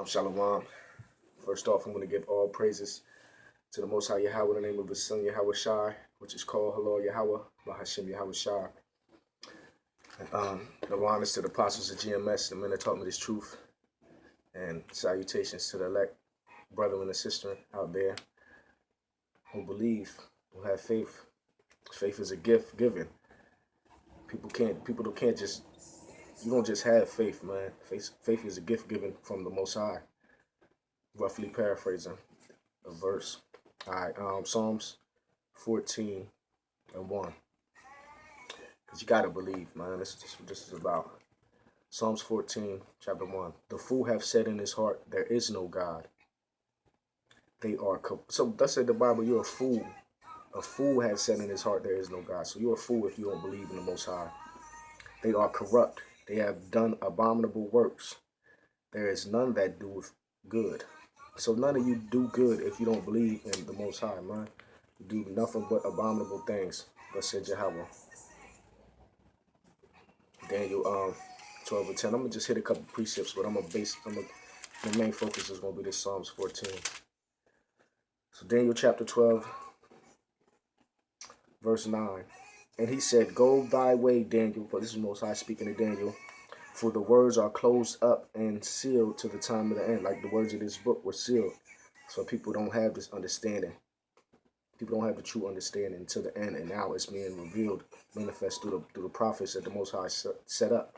Shalom. First off, I'm going to give all praises to the Most High Yahweh in the name of His Son Yahweh Shai, which is called Hello Yahweh, Bahashem Yahweh Shai. The honors to the apostles of GMS, the men that taught me this truth, and salutations to the elect brethren and sister out there who believe, who have faith. Faith is a gift given. People can't just, you don't just have faith, man. Faith is a gift given from the Most High. Roughly paraphrasing a verse. All right, Psalms 14 and 1. Because you got to believe, man. This is what this is about. Psalms 14, chapter 1. The fool have said in his heart, there is no God. They are, so that's in the Bible, you're a fool. A fool has said in his heart, there is no God. So you're a fool if you don't believe in the Most High. They are corrupt. They have done abominable works. There is none that doeth good. So none of you do good if you don't believe in the Most High, man. You do nothing but abominable things. Thus said Jehovah. Daniel 12 and 10. I'm gonna just hit a couple precepts, but the main focus is gonna be this Psalms 14. So Daniel chapter 12, verse 9. And he said, go thy way, Daniel, for this is Most High speaking to Daniel, for the words are closed up and sealed to the time of the end. Like the words of this book were sealed. So people don't have this understanding. People don't have the true understanding until the end, and now it's being revealed, manifest through the prophets that the Most High set up.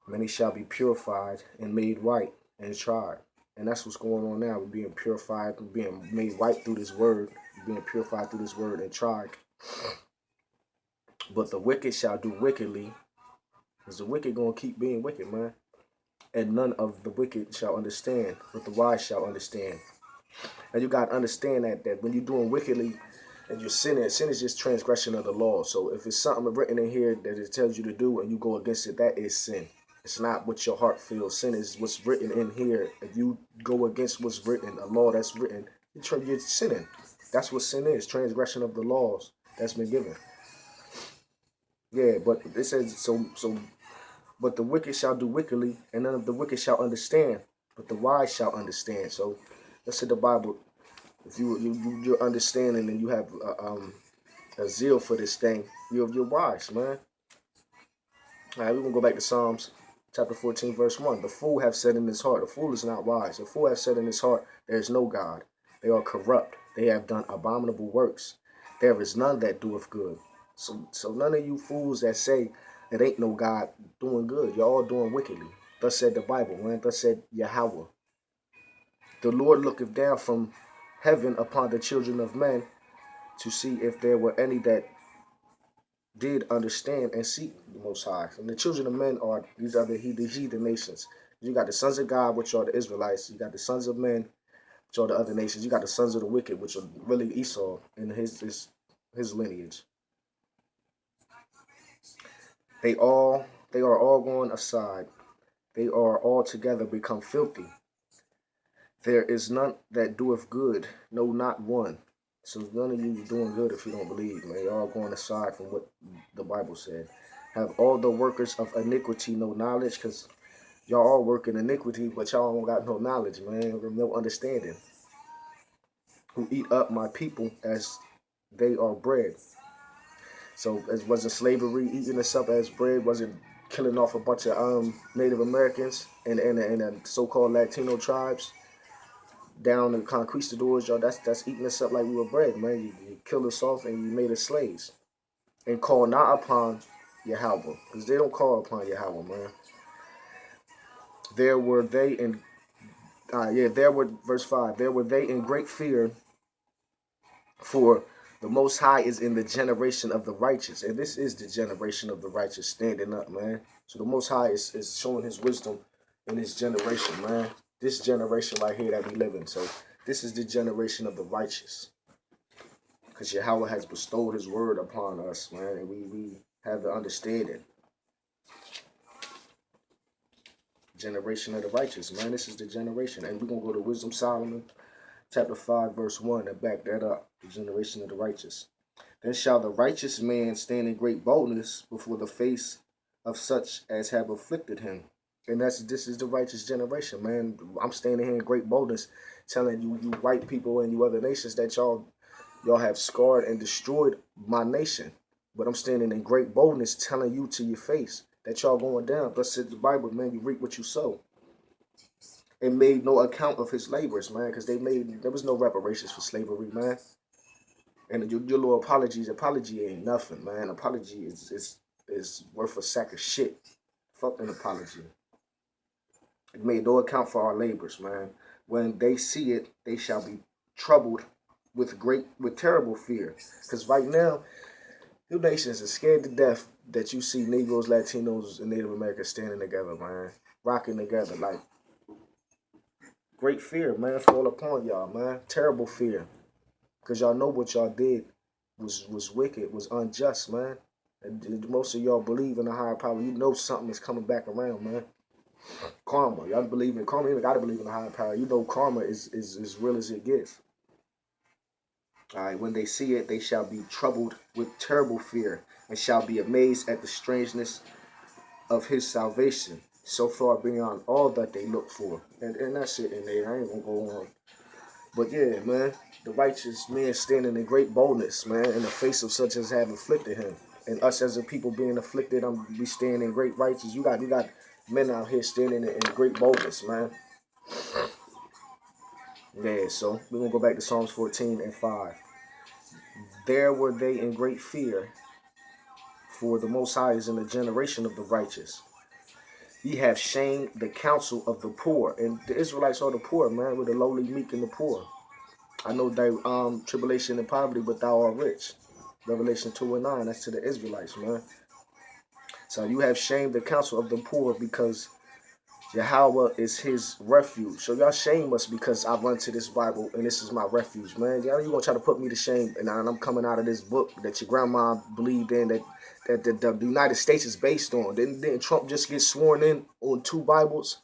Many shall be purified and made white and tried. And that's what's going on now. We're being purified, we're being made white through this word, we're being purified through this word and tried. But the wicked shall do wickedly, because the wicked going to keep being wicked, man. And none of the wicked shall understand, but the wise shall understand. And you got to understand that when you're doing wickedly and you're sinning, sin is just transgression of the law. So if it's something written in here that it tells you to do and you go against it, that is sin. It's not what your heart feels. Sin is what's written in here. If you go against what's written, a law that's written, you're sinning. That's what sin is, transgression of the laws that's been given. Yeah, but it says, but the wicked shall do wickedly, and none of the wicked shall understand, but the wise shall understand. So let's say the Bible, if you're understanding and you have a zeal for this thing, you're wise, man. All right, we're going to go back to Psalms chapter 14, verse 1. The fool have said in his heart, the fool is not wise. The fool have said in his heart, there is no God. They are corrupt. They have done abominable works. There is none that doeth good. So none of you fools that say it ain't no God doing good, you're all doing wickedly. Thus said the Bible, man. Thus said Yahweh. The Lord looketh down from heaven upon the children of men to see if there were any that did understand and seek the Most High. And the children of men are the heathen nations. You got the sons of God, which are the Israelites. You got the sons of men, which are the other nations. You got the sons of the wicked, which are really Esau and his lineage. They are all gone aside. They are all together become filthy. There is none that doeth good, no, not one. So none of you doing good if you don't believe, man. You're all going aside from what the Bible said. Have all the workers of iniquity no knowledge? Because y'all all work in iniquity, but y'all don't got no knowledge, man. No understanding. Who eat up my people as they are bread. So as wasn't slavery eating us up as bread? Wasn't killing off a bunch of Native Americans and the so-called Latino tribes down in conquistadors, y'all? That's eating us up like we were bread, man. You killed us off and you made us slaves. And call not upon Yahweh, because they don't call upon Yahweh, man. There were they in there were, verse 5, there were they in great fear, for the Most High is in the generation of the righteous. And this is the generation of the righteous standing up, man. So the Most High is showing his wisdom in this generation, man. This generation right here that we live in. So this is the generation of the righteous. Because Yahweh has bestowed his word upon us, man. And we have the understanding. Generation of the righteous, man. This is the generation. And we're going to go to Wisdom Solomon, chapter 5, verse 1, and back that up. The generation of the righteous. Then shall the righteous man stand in great boldness before the face of such as have afflicted him. And this is the righteous generation, man. I'm standing here in great boldness telling you, you white people and you other nations, that y'all have scarred and destroyed my nation. But I'm standing in great boldness telling you to your face that y'all going down. Thus said the Bible, man, you reap what you sow. And made no account of his labors, man, because there was no reparations for slavery, man. And your little apology ain't nothing, man. Apology is worth a sack of shit. Fuck an apology. It made no account for our labors, man. When they see it, they shall be troubled with terrible fear. Because right now, the nations are scared to death that you see Negroes, Latinos, and Native Americans standing together, man. Rocking together. Like, great fear, man, fall upon y'all, man. Terrible fear. Because y'all know what y'all did was wicked, was unjust, man. And most of y'all believe in a higher power. You know something is coming back around, man. Karma. Y'all believe in karma. You gotta believe in a higher power. You know karma is as real as it gets. All right, when they see it, they shall be troubled with terrible fear and shall be amazed at the strangeness of his salvation, so far beyond all that they look for. And that's it in there. I ain't gonna go on. But yeah, man, the righteous man standing in great boldness, man, in the face of such as have afflicted him. And us as a people being afflicted, we stand in great righteousness. You got men out here standing in great boldness, man. Yeah, so we're going to go back to Psalms 14 and 5. There were they in great fear, for the Most High is in the generation of the righteous. Ye have shamed the counsel of the poor. And the Israelites are the poor, man, with the lowly, meek, and the poor. I know thy tribulation and poverty, but thou art rich. Revelation 2 and 9, that's to the Israelites, man. So you have shamed the counsel of the poor because Yahweh is his refuge. So y'all shame us because I run to this Bible and this is my refuge, man. Y'all, you gonna try to put me to shame, and I'm coming out of this book that your grandma believed in, that the United States is based on. Didn't Trump just get sworn in on 2 Bibles?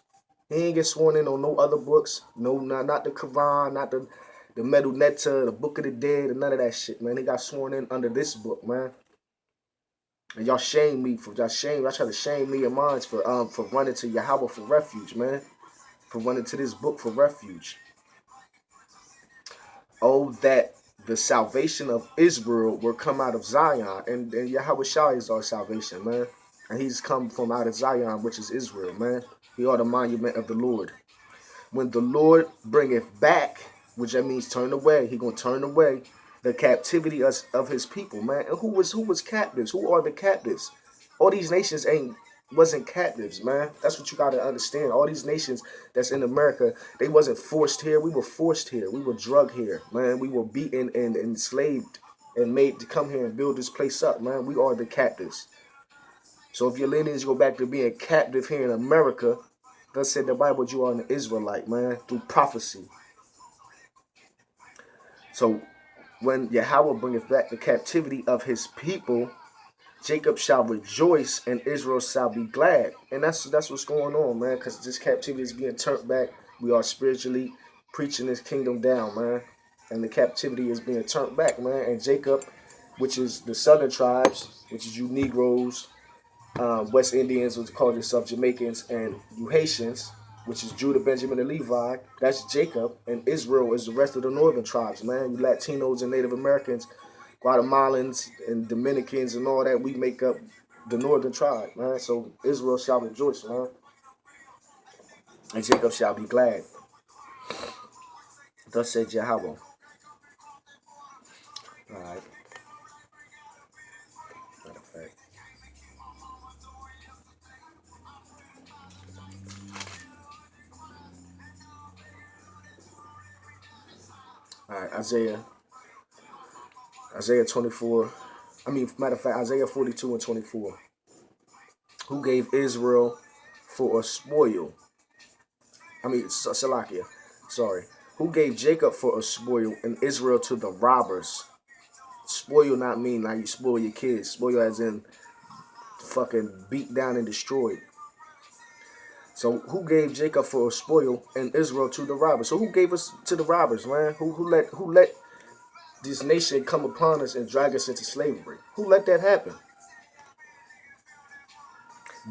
He ain't get sworn in on no other books. No, not the Quran, not the Medu Netta, the Book of the Dead, and none of that shit, man. He got sworn in under this book, man. And y'all shame me y'all try to shame me and mine for running to Yahweh for refuge, man. For running to this book for refuge. Oh, that the salvation of Israel will come out of Zion. And Yahweh Shai is our salvation, man. And he's come from out of Zion, which is Israel, man. He are the monument of the Lord. When the Lord bringeth back, which that means turn away, he gonna turn away the captivity of his people, man. And who was captives? Who are the captives? All these nations wasn't captives, man. That's what you gotta understand. All these nations that's in America, they wasn't forced here. We were forced here. We were drugged here, man. We were beaten and enslaved and made to come here and build this place up, man. We are the captives. So if your lineage go back to being captive here in America, thus said the Bible, you are an Israelite, man, through prophecy. So when Yahweh bringeth back the captivity of his people, Jacob shall rejoice and Israel shall be glad. And that's what's going on, man, because this captivity is being turned back. We are spiritually preaching this kingdom down, man. And the captivity is being turned back, man. And Jacob, which is the southern tribes, which is you Negroes, West Indians, which call themselves Jamaicans, and you Haitians, which is Judah, Benjamin, and Levi. That's Jacob. And Israel is the rest of the northern tribes, man. You Latinos and Native Americans, Guatemalans and Dominicans and all that, we make up the northern tribe, man. So Israel shall rejoice, man. And Jacob shall be glad. Thus said Yahweh. All right. Matter of fact. All right, Isaiah 24. Matter of fact, Isaiah 42 and 24. Who gave Israel for a spoil? Salakia. Sorry. Who gave Jacob for a spoil and Israel to the robbers? Spoil not mean like you spoil your kids. Spoil as in fucking beat down and destroyed. So who gave Jacob for a spoil and Israel to the robbers? So who gave us to the robbers, man? Who let this nation come upon us and drag us into slavery? Who let that happen?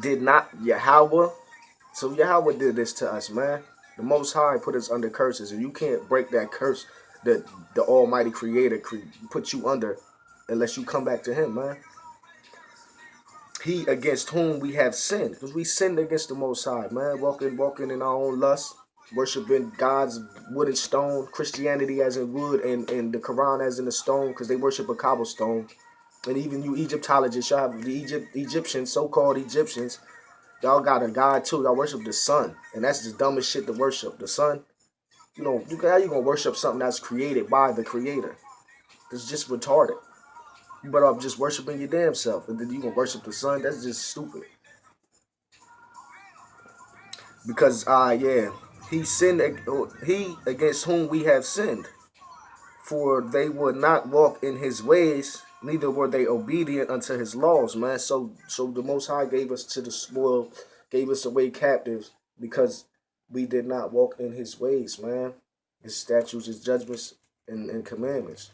Did not Yahweh So Yahweh did this to us, man. The Most High put us under curses, and you can't break that curse that the Almighty Creator put you under unless you come back to Him, man. He against whom we have sinned, because we sinned against the Most High, man. Walking in our own lust, worshiping gods, wood and stone, Christianity as in wood, and the Quran as in the stone, because they worship a cobblestone. And even you Egyptologists, y'all have the Egyptians, so-called Egyptians, y'all got a god too. Y'all worship the sun, and that's the dumbest shit to worship. The sun, you know, how you gonna worship something that's created by the Creator? It's just retarded. You better off just worshiping your damn self, and then you gonna worship the sun. That's just stupid. Because yeah, he sinned. He against whom we have sinned, for they would not walk in his ways, neither were they obedient unto his laws, man. So the Most High gave us to the spoil, gave us away captives because we did not walk in his ways, man. His statutes, his judgments, and commandments.